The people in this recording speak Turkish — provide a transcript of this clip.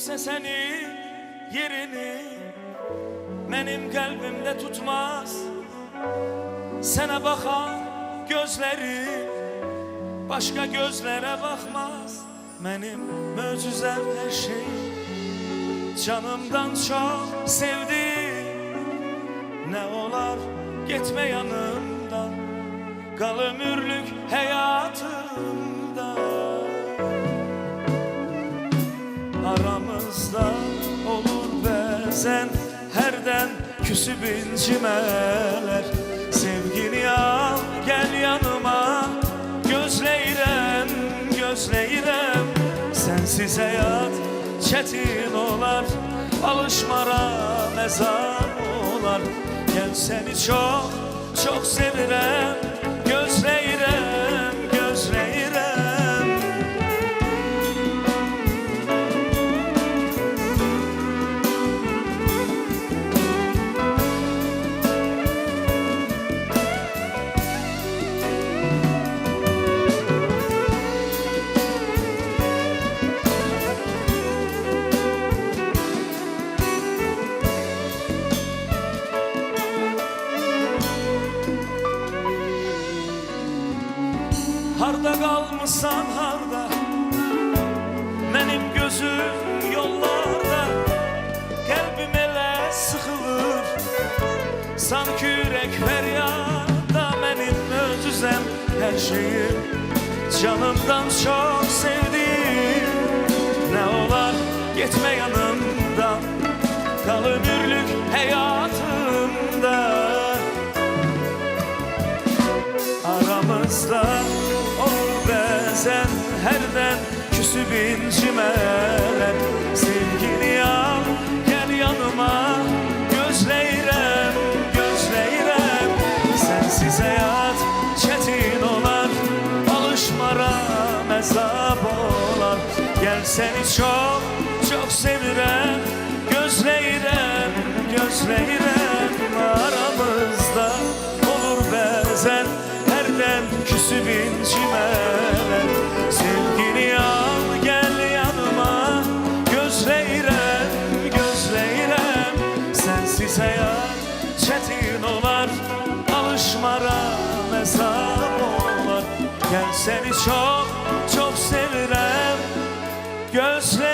kimse seni yerini benim kalbimde tutmaz. Sana bakan gözleri başka gözlere bakmaz. Benim möcüzem her şey canımdan çok sevdim. Ne olar gitme yanımdan, kal ömürlük hayatımda. Aramızda olur bazen herden küsüp incimeler. Sevgini al gel yanıma, gözleyrem gözleyrem. Sensiz hayat çetin olar, alışmara mezar olar. Gel seni çok çok sevirem, gözleyrem gözleyrem. Harda kalmışsan harda, benim gözüm yollarda. Kalbim ele sıkılır, sanki yürek feryada. Benim möcüzem her şeyim canımdan çok sevdim. Ne olar gitme yanımdan, kal ömürlük hayatımda. Aramızda olur bazen herden küsüp incimeler. Sevgini al gel yanıma, gözleyrem gözleyrem. Sensiz hayat çetin olar, alışmara mezap olar. Gel seni çok çok sevirem, gözleyrem gözleyrem. Aramızda olur bazen herden küsüp incimeler. Sevgini al gel yanıma, gözleyrem gözleyrem. Sensiz hayat çetin olar, alışmara mezap olar. Gel seni çok çok sevirem, gözleyrem.